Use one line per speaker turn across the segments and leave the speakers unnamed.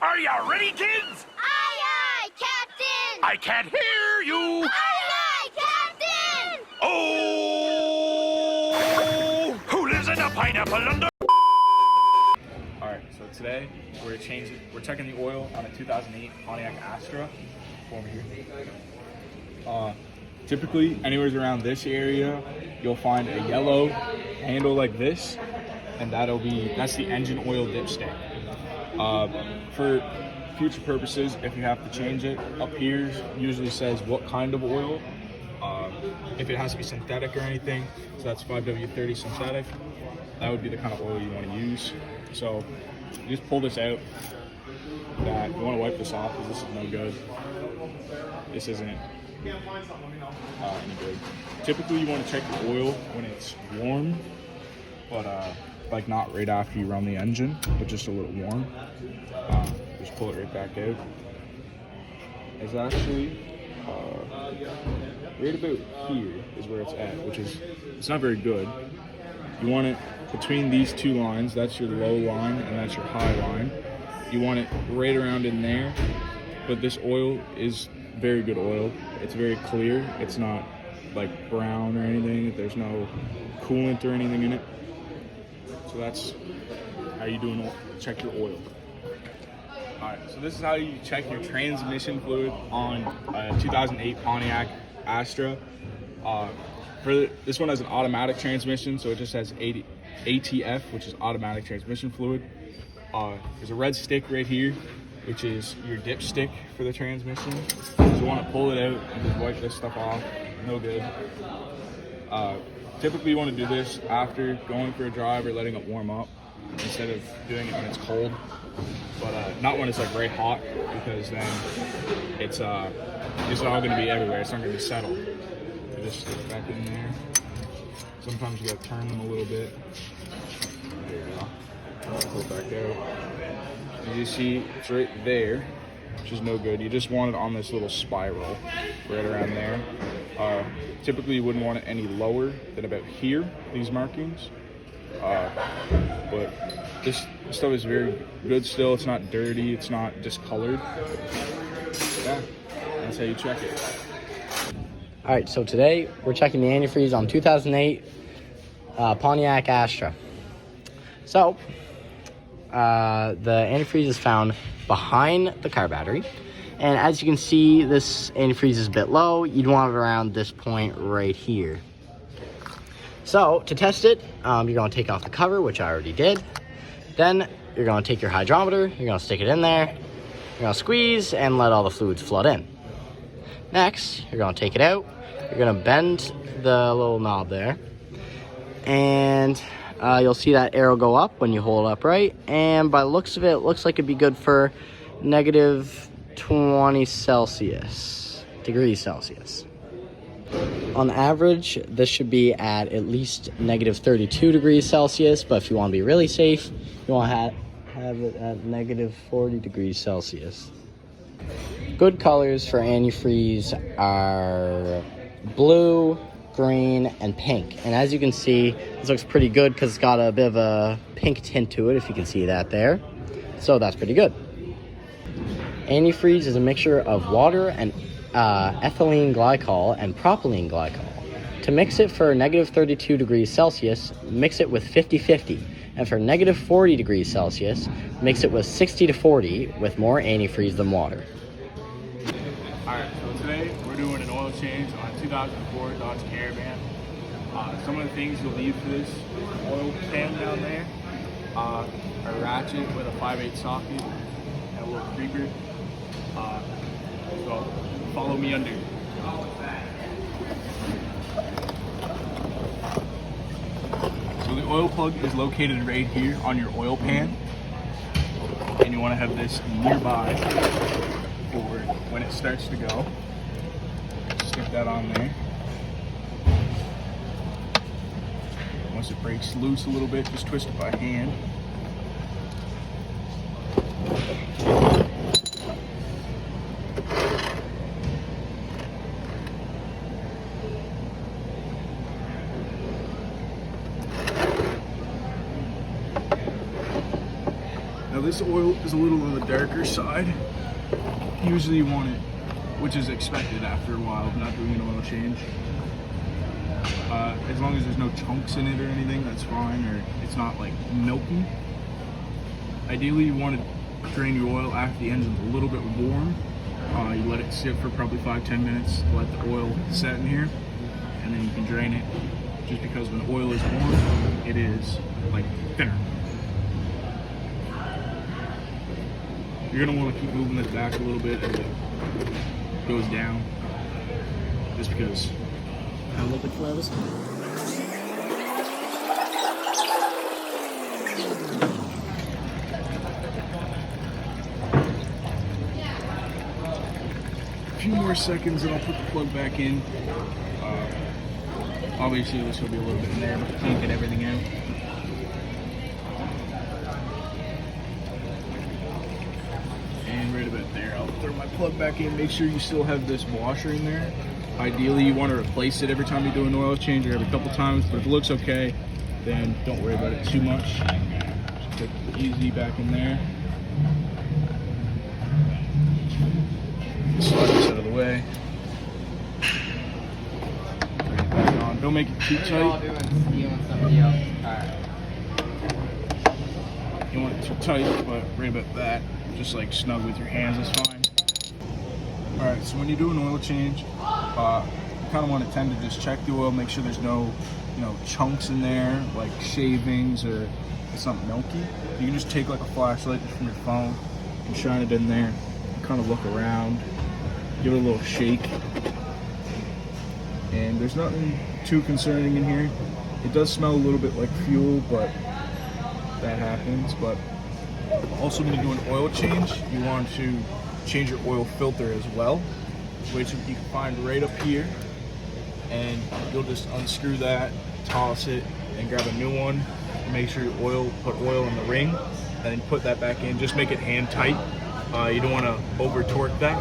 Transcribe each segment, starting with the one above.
Are you ready, kids?
Aye, aye, Captain!
I can't hear you!
Aye, aye, Captain!
Oh! Who lives in a pineapple under?
Alright, so today we're checking the oil on a 2008 Pontiac Astra. Over here. Typically, anywhere around this area, you'll find a yellow handle like this, and that's the engine oil dipstick. For future purposes, if you have to change it, up here usually says what kind of oil. If it has to be synthetic or anything, so that's 5W30 synthetic, that would be the kind of oil you want to use. So you just pull this out. You want to wipe this off because this is no good. This isn't any good. Typically you want to check the oil when it's warm, but like not right after you run the engine, but just a little warm. Just pull it right back out. It's actually right about here is where it's at, which is, it's not very good. You want it between these two lines. That's your low line and that's your high line. You want it right around in there, but this oil is very good oil. It's very clear. It's not like brown or anything. There's no coolant or anything in it. So that's how you check your oil. Alright, so this is how you check your transmission fluid on a 2008 Pontiac Astra. This one has an automatic transmission, so it just has ATF, which is automatic transmission fluid. There's a red stick right here, which is your dipstick for the transmission. So you want to pull it out and just wipe this stuff off. No good. Typically you want to do this after going for a drive or letting it warm up instead of doing it when it's cold. But not when it's like very hot, because then it's all going to be everywhere. It's not going to be settled. So just stick it back in there. Sometimes you got to turn them a little bit. There you go. Pull it back out. As you see, it's right there, which is no good. You just want it on this little spiral right around there. Typically you wouldn't want it any lower than about here, these markings. But this stuff is very good still. It's not dirty, it's not discolored. Yeah, that's how you check it.
Alright, so today we're checking the antifreeze on 2008 Pontiac Astra. So, the antifreeze is found behind the car battery. And as you can see, this antifreeze is a bit low. You'd want it around this point right here. So, to test it, you're going to take off the cover, which I already did. Then, you're going to take your hydrometer, you're going to stick it in there, you're going to squeeze and let all the fluids flood in. Next, you're going to take it out, you're going to bend the little knob there, and you'll see that arrow go up when you hold it upright, and by the looks of it, it looks like it'd be good for negative 20 degrees Celsius. On average, this should be at least negative 32 degrees Celsius, but if you want to be really safe, you want to have it at negative 40 degrees Celsius. Good colors for antifreeze are blue, green, and pink. And as you can see, this looks pretty good because it's got a bit of a pink tint to it, if you can see that there. So that's pretty good. Antifreeze is a mixture of water and ethylene glycol and propylene glycol. To mix it for negative 32 degrees Celsius, mix it with 50-50. And for negative 40 degrees Celsius, mix it with 60-40 with more antifreeze than water.
Alright, so today we're doing an oil change on a 2004 Dodge Caravan. Some of the things you'll need for this oil pan down there, a ratchet with a 5/8 socket and a little creeper. So follow me under. So the oil plug is located right here on your oil pan, and you want to have this nearby for when it starts to go. Stick that on there. Once it breaks loose a little bit, just twist it by hand. this oil is a little on the darker side. Usually you want it, which is expected after a while of not doing an oil change. As long as there's no chunks in it or anything, that's fine, or it's not like milky. Ideally you want to drain your oil after the engine's a little bit warm. You let it sit for probably 5-10 minutes, let the oil set in here, and then you can drain it. Just because when oil is warm, it is like thinner. You're gonna want to keep moving this back a little bit as it goes down, just because how liquid flows. A few more seconds and I'll put the plug back in. Obviously this will be a little bit in there, but I can't get everything out. And right about there, I'll throw my plug back in. Make sure you still have this washer in there. Ideally you want to replace it every time you do an oil change or every couple times, but if it looks okay, then don't worry about it too much. Just put it easy back in there. Slide this out of the way. Turn it back on. Don't make it too tight. You want it too tight, but right about that. Just like snug with your hands is fine. Alright, so when you do an oil change, you kind of want to tend to just check the oil, make sure there's no, chunks in there, like shavings or it's not milky. You can just take like a flashlight from your phone and shine it in there, and kind of look around, give it a little shake. And there's nothing too concerning in here. It does smell a little bit like fuel, but that happens. But also when you do an oil change, you want to change your oil filter as well, which you can find right up here. And you'll just unscrew that, toss it, and grab a new one. Make sure your put oil in the ring, and then put that back in. Just make it hand tight. You don't want to over torque that.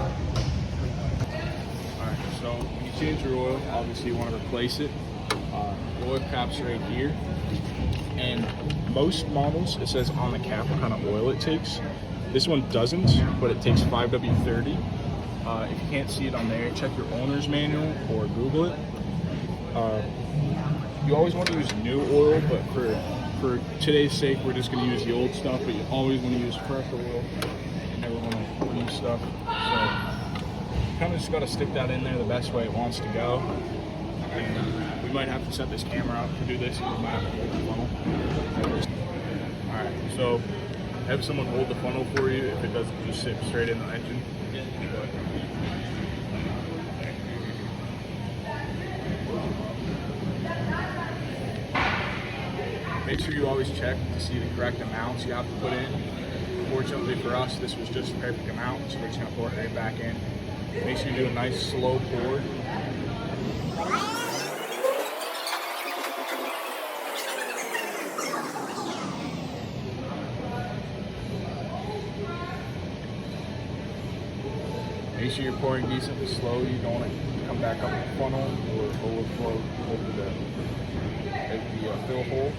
Alright, so when you change your oil, obviously you want to replace it. The oil cap's right here. And most models, it says on the cap what kind of oil it takes. This one doesn't, but it takes 5W30. If you can't see it on there, check your owner's manual or Google it. You always want to use new oil, but for today's sake, we're just going to use the old stuff. But you always want to use fresh oil. You never want to use stuff. So you kind of just got to stick that in there the best way it wants to go. And we might have to set this camera up to do this. We might have to hold the funnel. All right, so have someone hold the funnel for you if it doesn't just sit straight in the engine. Make sure you always check to see the correct amounts you have to put in. Fortunately for us, this was just the perfect amount, so we're just going to pour it right back in. Make sure you do a nice slow pour. Make sure you're pouring decently slow. You don't want to come back up the funnel or overflow over the fill hole.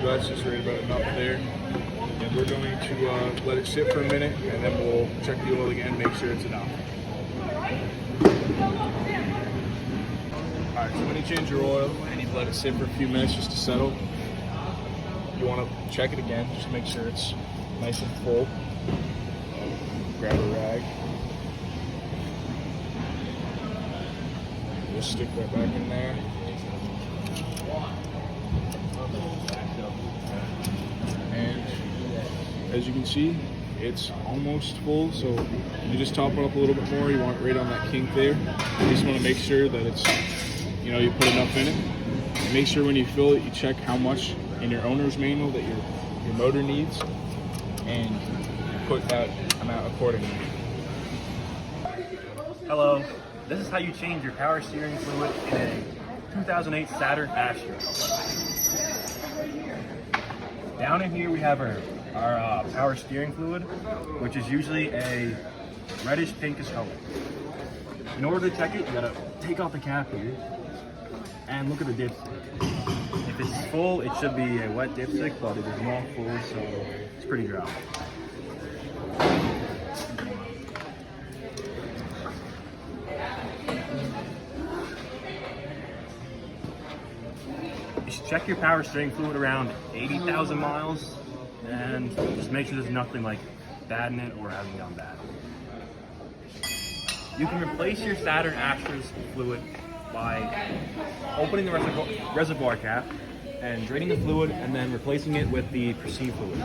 That's just right about enough there. And we're going to let it sit for a minute, and then we'll check the oil again, make sure it's enough. Alright, so when you change your oil and you let it sit for a few minutes just to settle, you want to check it again, just to make sure it's nice and full. Grab a rag. Just stick that back in there. And as you can see, it's almost full, so you just top it up a little bit more. You want it right on that kink there. You just want to make sure that it's, you put enough in it. And make sure when you fill it, you check how much in your owner's manual that your motor needs, and put that amount accordingly.
Hello, this is how you change your power steering fluid in a 2008 Saturn Astra. Down in here we have our power steering fluid, which is usually a reddish pinkish color. In order to check it, you gotta take off the cap here and look at the dipstick. If it's full, it should be a wet dipstick, but it is not full, so it's pretty dry. You should check your power steering fluid around 80,000 miles and just make sure there's nothing like bad in it or hasn't gone bad. You can replace your Saturn Astra's fluid by opening the reservoir cap and draining the fluid and then replacing it with the Prestige fluid.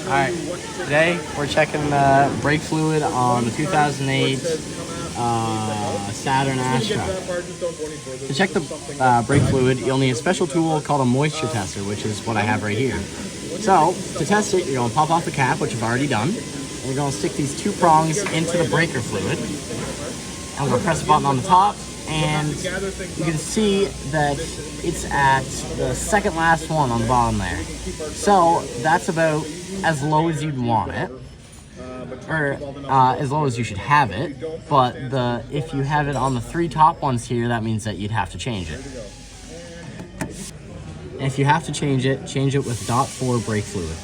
Alright, today we're checking the brake fluid on the 2008 Saturn Astra. To check the brake fluid, you'll need a special tool called a moisture tester, which is what I have right here. So, to test it, you're going to pop off the cap, which I've already done, and you're going to stick these two prongs into the breaker fluid. I'm going to press a button on the top, and you can see that it's at the second last one on the bottom there. So, that's about as low as you'd want it. Or as low as you should have it, but if you have it on the three top ones here, that means that you'd have to change it. And if you have to change it with .4 brake fluid.